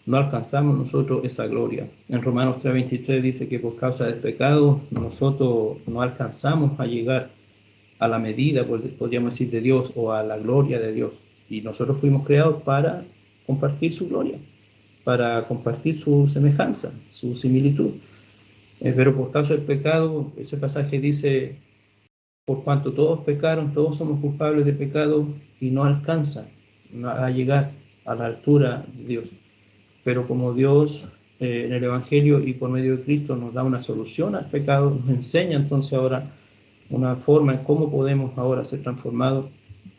no alcanzamos nosotros esa gloria. En Romanos 3:23 dice que por causa del pecado nosotros no alcanzamos a llegar a la medida, podríamos decir, de Dios o a la gloria de Dios. Y nosotros fuimos creados para compartir su gloria, para compartir su semejanza, su similitud. Pero por causa del pecado, ese pasaje dice, por cuanto todos pecaron, todos somos culpables de pecado y no alcanzan a llegar a la altura de Dios. Pero como Dios en el Evangelio y por medio de Cristo nos da una solución al pecado, nos enseña entonces ahora una forma en cómo podemos ahora ser transformados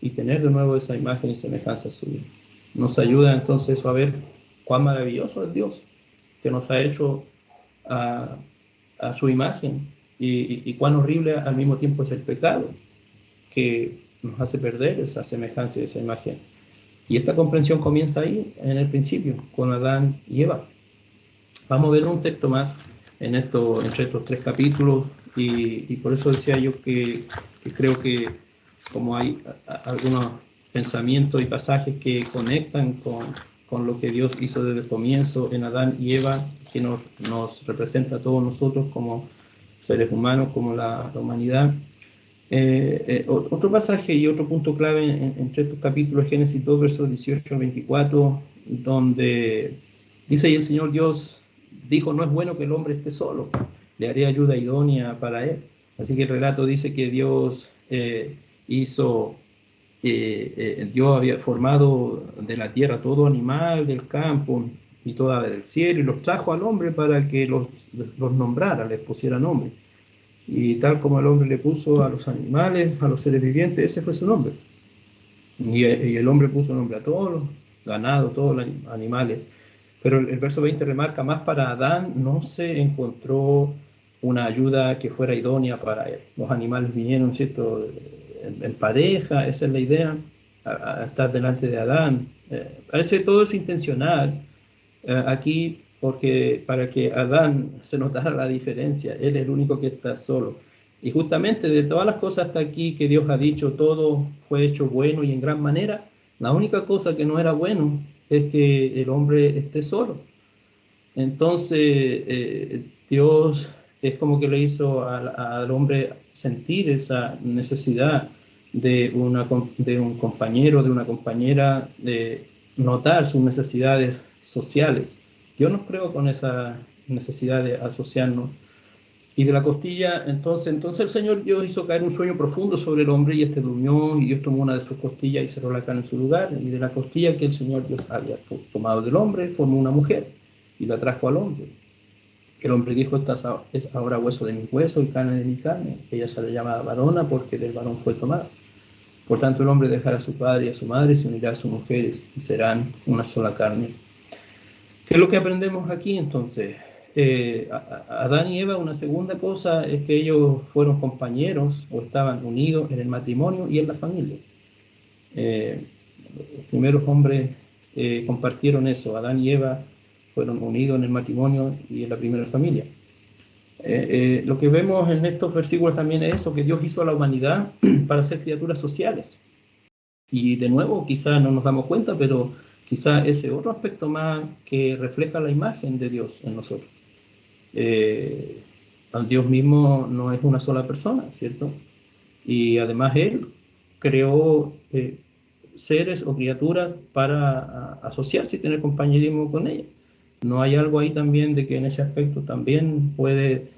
y tener de nuevo esa imagen y semejanza suya. Nos ayuda entonces a ver cuán maravilloso es Dios, que nos ha hecho a su imagen y cuán horrible al mismo tiempo es el pecado, que nos hace perder esa semejanza y esa imagen. Y esta comprensión comienza ahí, en el principio, con Adán y Eva. Vamos a ver un texto más entre estos tres capítulos y por eso decía yo que creo que como hay algunos pensamientos y pasajes que conectan con lo que Dios hizo desde el comienzo en Adán y Eva, que nos representa a todos nosotros como seres humanos, como la humanidad. Otro pasaje y otro punto clave entre estos capítulos, Génesis 2, versos 18 al 24, donde dice: y el Señor Dios dijo, no es bueno que el hombre esté solo, le haré ayuda idónea para él. Así que el relato dice que Dios Dios había formado de la tierra todo animal del campo y toda del cielo y los trajo al hombre para que los nombrara, les pusiera nombre. Y tal como el hombre le puso a los animales, a los seres vivientes, ese fue su nombre. Y el hombre puso nombre a todos los ganados, todos los animales. Pero el verso 20 remarca, más para Adán no se encontró una ayuda que fuera idónea para él. Los animales vinieron, ¿cierto?, en pareja, esa es la idea, a estar delante de Adán. Parece todo es intencional. Aquí porque para que Adán se notara la diferencia, él es el único que está solo. Y justamente de todas las cosas hasta aquí que Dios ha dicho, todo fue hecho bueno y en gran manera, la única cosa que no era bueno es que el hombre esté solo. Entonces, Dios es como que le hizo al hombre sentir esa necesidad de un compañero, de una compañera, de notar sus necesidades sociales. Yo no creo con esa necesidad de asociarnos. Y de la costilla, entonces el Señor Dios hizo caer un sueño profundo sobre el hombre y este durmió y Dios tomó una de sus costillas y cerró la carne en su lugar. Y de la costilla que el Señor Dios había tomado del hombre, formó una mujer y la trajo al hombre. El hombre dijo, esta es ahora hueso de mi hueso y carne de mi carne. Ella se le llamaba varona porque del varón fue tomada. Por tanto, el hombre dejará a su padre y a su madre, se unirá a sus mujeres y serán una sola carne. ¿Qué es lo que aprendemos aquí entonces? Adán y Eva, una segunda cosa es que ellos fueron compañeros o estaban unidos en el matrimonio y en la familia. Los primeros hombres compartieron eso, Adán y Eva fueron unidos en el matrimonio y en la primera familia. Lo que vemos en estos versículos también es eso, que Dios hizo a la humanidad para ser criaturas sociales. Y de nuevo, quizás no nos damos cuenta, pero quizás ese otro aspecto más que refleja la imagen de Dios en nosotros. Dios mismo no es una sola persona, ¿cierto? Y además Él creó seres o criaturas para asociarse y tener compañerismo con ellas. No hay algo ahí también de que en ese aspecto también puede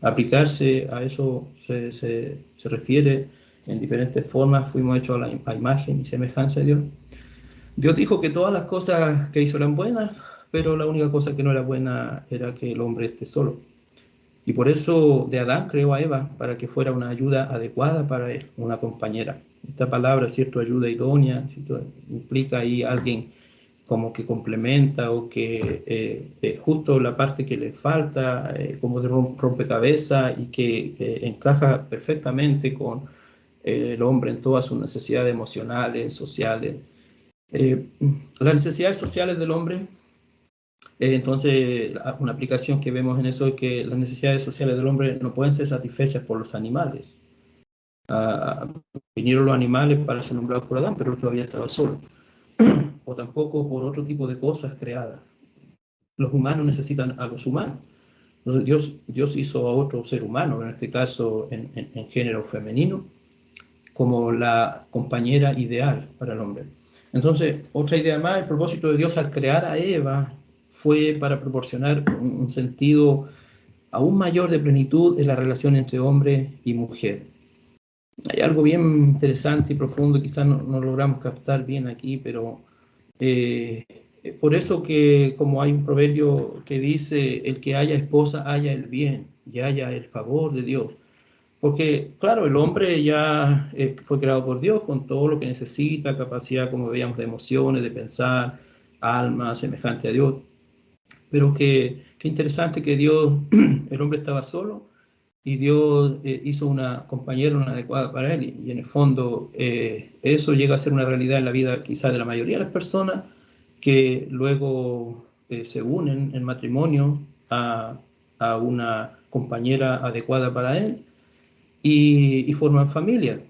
aplicarse a eso, se refiere en diferentes formas, fuimos hechos a imagen y semejanza de Dios. Dios dijo que todas las cosas que hizo eran buenas, pero la única cosa que no era buena era que el hombre esté solo. Y por eso de Adán creó a Eva para que fuera una ayuda adecuada para él, una compañera. Esta palabra, cierto, ayuda idónea, ¿cierto? Implica ahí alguien como que complementa o que justo la parte que le falta, como de rompecabezas y que encaja perfectamente con el hombre en todas sus necesidades emocionales, sociales. Las necesidades sociales del hombre, entonces una aplicación que vemos en eso es que las necesidades sociales del hombre no pueden ser satisfechas por los animales. Vinieron los animales para ser nombrados por Adán, pero él todavía estaba solo. O tampoco por otro tipo de cosas creadas. Los humanos necesitan a los humanos. Entonces, Dios hizo a otro ser humano, en este caso en género femenino, como la compañera ideal para el hombre. Entonces, otra idea más, el propósito de Dios al crear a Eva fue para proporcionar un sentido aún mayor de plenitud en la relación entre hombre y mujer. Hay algo bien interesante y profundo, quizás no logramos captar bien aquí, pero por eso que como hay un proverbio que dice, el que haya esposa haya el bien y haya el favor de Dios. Porque, claro, el hombre ya fue creado por Dios con todo lo que necesita, capacidad, como veíamos, de emociones, de pensar, alma semejante a Dios. Pero qué interesante que Dios, el hombre estaba solo y Dios hizo una compañera, una adecuada para él. Y en el fondo eso llega a ser una realidad en la vida quizás de la mayoría de las personas que luego se unen en matrimonio a una compañera adecuada para él y forman familia.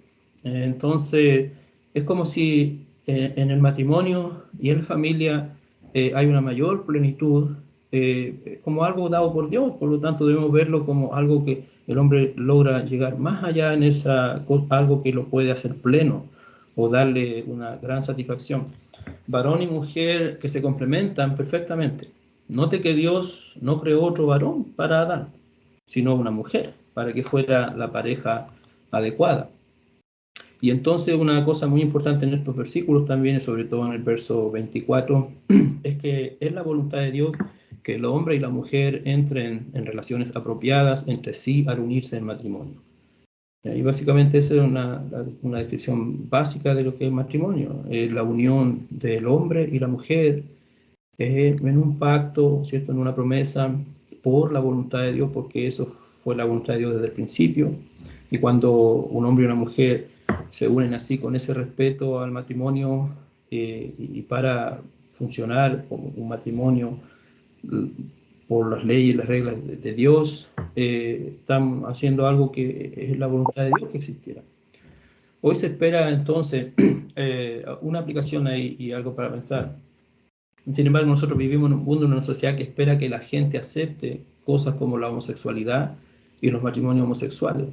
Entonces, es como si en el matrimonio y en la familia hay una mayor plenitud, como algo dado por Dios, por lo tanto debemos verlo como algo que el hombre logra llegar más allá en algo que lo puede hacer pleno o darle una gran satisfacción. Varón y mujer que se complementan perfectamente. Note que Dios no creó otro varón para Adán, sino una mujer, para que fuera la pareja adecuada. Y entonces una cosa muy importante en estos versículos también, sobre todo en el verso 24, es que es la voluntad de Dios que el hombre y la mujer entren en relaciones apropiadas entre sí al unirse en matrimonio. Y básicamente esa es una descripción básica de lo que es matrimonio, es la unión del hombre y la mujer en un pacto, ¿cierto? En una promesa por la voluntad de Dios, porque eso fue la voluntad de Dios desde el principio. Y cuando un hombre y una mujer se unen así con ese respeto al matrimonio y para funcionar como un matrimonio por las leyes y las reglas de Dios, están haciendo algo que es la voluntad de Dios que existiera. Hoy se espera entonces una aplicación ahí y algo para pensar. Sin embargo, nosotros vivimos en un mundo, en una sociedad que espera que la gente acepte cosas como la homosexualidad y los matrimonios homosexuales.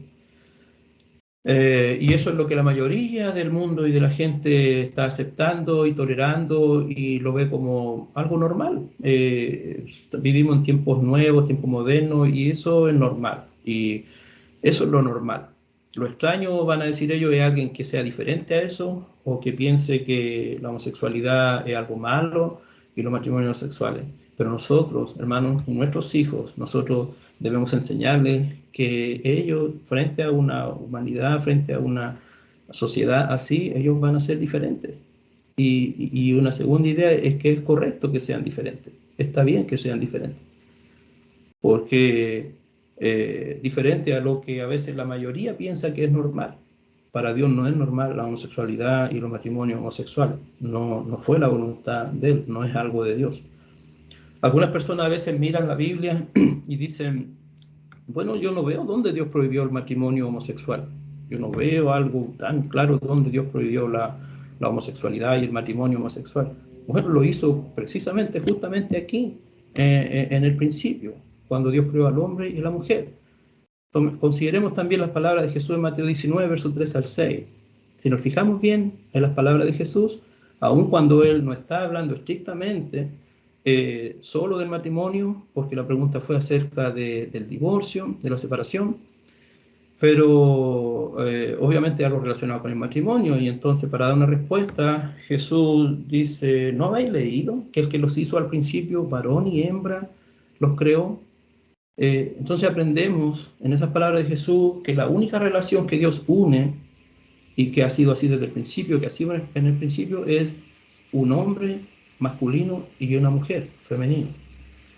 Y eso es lo que la mayoría del mundo y de la gente está aceptando y tolerando y lo ve como algo normal. Vivimos en tiempos nuevos, tiempos modernos y eso es normal. Y eso es lo normal. Lo extraño, van a decir ellos, es alguien que sea diferente a eso o que piense que la homosexualidad es algo malo y los matrimonios sexuales. Pero nosotros, hermanos, nuestros hijos, nosotros debemos enseñarles que ellos, frente a una humanidad, frente a una sociedad así, ellos van a ser diferentes. Y una segunda idea es que es correcto que sean diferentes. Está bien que sean diferentes. Porque diferente a lo que a veces la mayoría piensa que es normal. Para Dios no es normal la homosexualidad y los matrimonios homosexuales. No, no fue la voluntad de Él, no es algo de Dios. Algunas personas a veces miran la Biblia y dicen, bueno, yo no veo dónde Dios prohibió el matrimonio homosexual. Yo no veo algo tan claro donde Dios prohibió la homosexualidad y el matrimonio homosexual. Bueno, lo hizo precisamente, justamente aquí, en el principio, cuando Dios creó al hombre y la mujer. Consideremos también las palabras de Jesús en Mateo 19, versos 3 al 6. Si nos fijamos bien en las palabras de Jesús, aun cuando Él no está hablando estrictamente solo del matrimonio, porque la pregunta fue acerca del divorcio, de la separación, pero obviamente algo relacionado con el matrimonio, y entonces para dar una respuesta, Jesús dice, ¿no habéis leído que el que los hizo al principio, varón y hembra, los creó? Entonces aprendemos en esas palabras de Jesús que la única relación que Dios une y que ha sido así desde el principio, que ha sido en el principio, es un hombre masculino y una mujer femenina.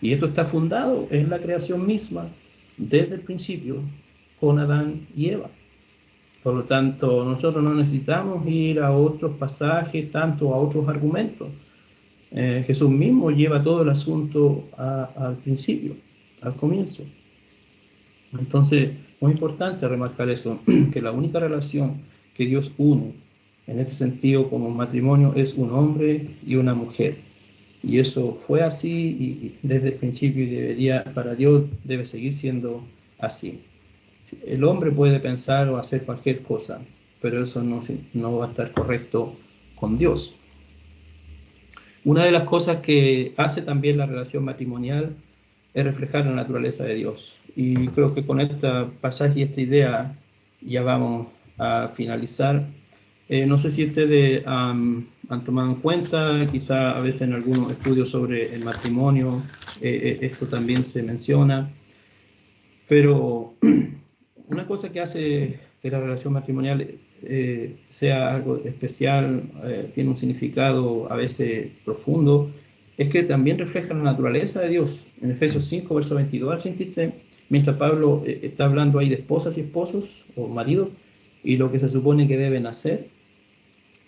Y esto está fundado en la creación misma desde el principio con Adán y Eva. Por lo tanto, nosotros no necesitamos ir a otros pasajes, tanto a otros argumentos. Jesús mismo lleva todo el asunto al principio, al comienzo. Entonces, muy importante remarcar eso, que la única relación que Dios une en este sentido como matrimonio es un hombre y una mujer. Y eso fue así y desde el principio y debería, para Dios debe seguir siendo así. El hombre puede pensar o hacer cualquier cosa, pero eso no va a estar correcto con Dios. Una de las cosas que hace también la relación matrimonial es reflejar la naturaleza de Dios. Y creo que con este pasaje y esta idea ya vamos a finalizar. No sé si ustedes han tomado en cuenta, quizá a veces en algunos estudios sobre el matrimonio, esto también se menciona, pero una cosa que hace que la relación matrimonial sea algo especial, tiene un significado a veces profundo, es que también refleja la naturaleza de Dios. En Efesios 5, verso 22 al 33, mientras Pablo está hablando ahí de esposas y esposos, o maridos, y lo que se supone que deben hacer,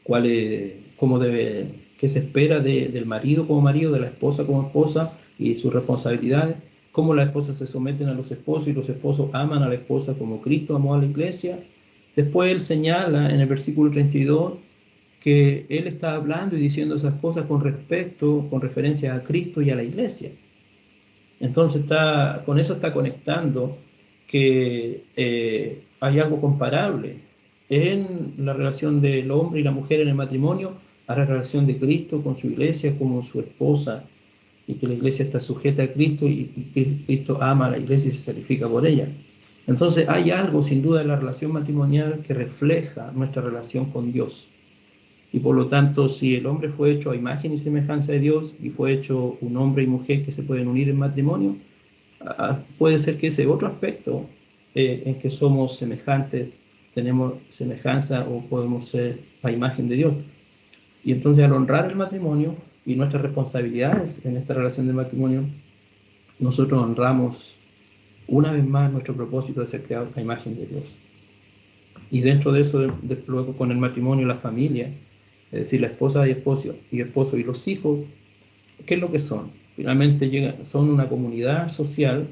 qué se espera del marido como marido, de la esposa como esposa, y sus responsabilidades, cómo las esposas se someten a los esposos y los esposos aman a la esposa como Cristo amó a la iglesia. Después él señala en el versículo 32 que él está hablando y diciendo esas cosas con referencia a Cristo y a la iglesia. Entonces con eso está conectando que hay algo comparable en la relación del hombre y la mujer en el matrimonio a la relación de Cristo con su iglesia como su esposa, y que la iglesia está sujeta a Cristo y que Cristo ama a la iglesia y se sacrifica por ella. Entonces hay algo sin duda en la relación matrimonial que refleja nuestra relación con Dios. Y por lo tanto, si el hombre fue hecho a imagen y semejanza de Dios y fue hecho un hombre y mujer que se pueden unir en matrimonio, puede ser que ese otro aspecto en que somos semejantes, tenemos semejanza o podemos ser a imagen de Dios. Y entonces al honrar el matrimonio y nuestras responsabilidades en esta relación de matrimonio, nosotros honramos una vez más nuestro propósito de ser creados a imagen de Dios. Y dentro de eso, luego con el matrimonio, la familia, es decir, la esposa y esposo y los hijos, ¿qué es lo que son? Finalmente son una comunidad social,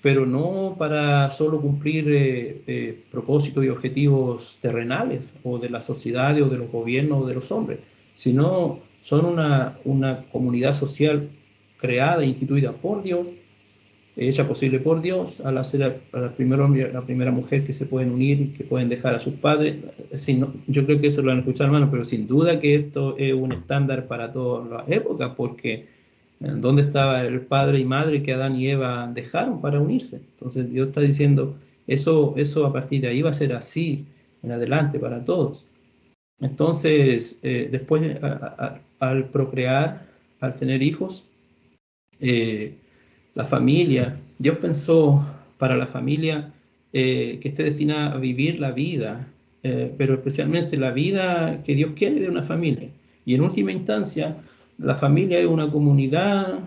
pero no para solo cumplir propósitos y objetivos terrenales o de la sociedad o de los gobiernos o de los hombres, sino son una comunidad social creada e instituida por Dios, hecha posible por Dios, al hacer a la primera hombre y a la primera mujer que se pueden unir y que pueden dejar a sus padres. Yo creo que eso lo han escuchado, hermano, pero sin duda que esto es un estándar para todas las épocas, porque ¿dónde estaba el padre y madre que Adán y Eva dejaron para unirse? Entonces Dios está diciendo, eso a partir de ahí va a ser así en adelante para todos. Entonces, después, al procrear, al tener hijos, eh, la familia, Dios pensó para la familia que esté destinada a vivir la vida, pero especialmente la vida que Dios quiere de una familia. Y en última instancia, la familia es una comunidad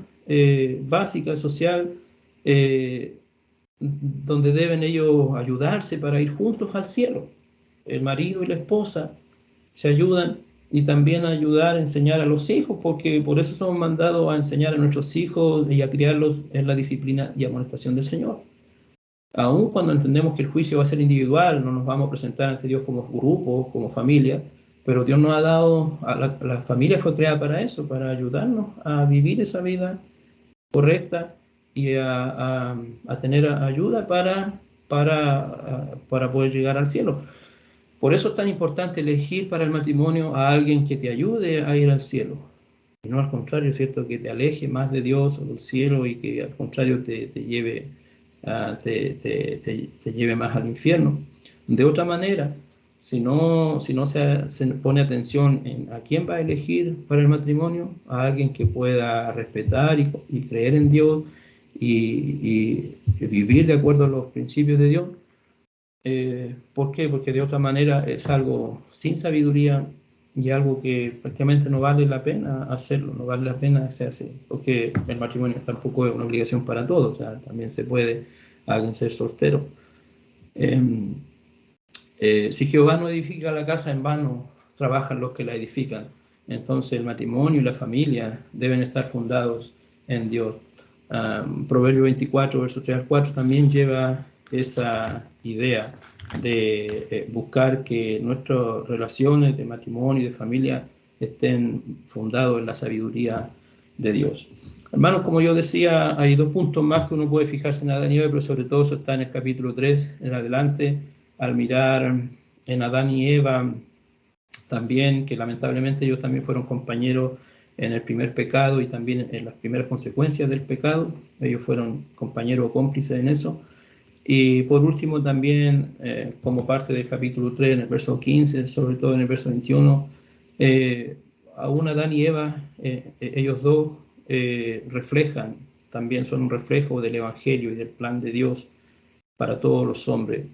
básica, social, eh, donde deben ellos ayudarse para ir juntos al cielo. El marido y la esposa se ayudan y también ayudar a enseñar a los hijos, porque por eso somos mandados a enseñar a nuestros hijos y a criarlos en la disciplina y amonestación del Señor. Aun cuando entendemos que el juicio va a ser individual, no nos vamos a presentar ante Dios como grupo, como familia, pero Dios nos ha dado, la familia fue creada para eso, para ayudarnos a vivir esa vida correcta y a tener ayuda para poder llegar al cielo. Por eso es tan importante elegir para el matrimonio a alguien que te ayude a ir al cielo. Y no al contrario, ¿cierto? Que te aleje más de Dios o del cielo y que al contrario te lleve, te lleve más al infierno. De otra manera, si no se pone atención en a quién va a elegir para el matrimonio, a alguien que pueda respetar y creer en Dios y vivir de acuerdo a los principios de Dios. ¿Por qué? Porque de otra manera es algo sin sabiduría y algo que prácticamente no vale la pena hacerlo, no vale la pena hacerse, porque el matrimonio tampoco es una obligación para todos, o sea, también se puede alguien ser soltero. Eh, si Jehová no edifica la casa, en vano trabajan los que la edifican. Entonces el matrimonio y la familia deben estar fundados en Dios. Proverbio 24, verso 3 al 4 también lleva esa idea de buscar que nuestras relaciones de matrimonio y de familia estén fundados en la sabiduría de Dios. Hermanos, como yo decía, hay dos puntos más que uno puede fijarse en Adán y Eva, pero sobre todo eso está en el capítulo 3 en adelante, al mirar en Adán y Eva también, que lamentablemente ellos también fueron compañeros en el primer pecado y también en las primeras consecuencias del pecado, ellos fueron compañeros o cómplices en eso. Y por último también, como parte del capítulo 3, en el verso 15, sobre todo en el verso 21, aún Adán y Eva, ellos dos reflejan, también son un reflejo del Evangelio y del plan de Dios para todos los hombres,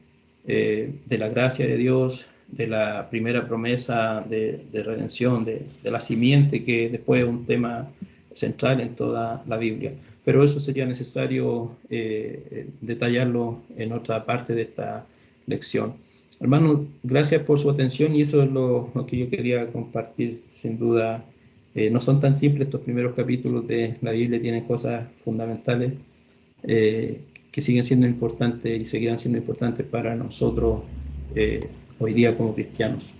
de la gracia de Dios, de la primera promesa de redención, de la simiente, que después es un tema central en toda la Biblia. Pero eso sería necesario detallarlo en otra parte de esta lección. Hermanos, gracias por su atención y eso es lo que yo quería compartir. Sin duda, no son tan simples estos primeros capítulos de la Biblia, tienen cosas fundamentales que siguen siendo importantes y seguirán siendo importantes para nosotros hoy día como cristianos.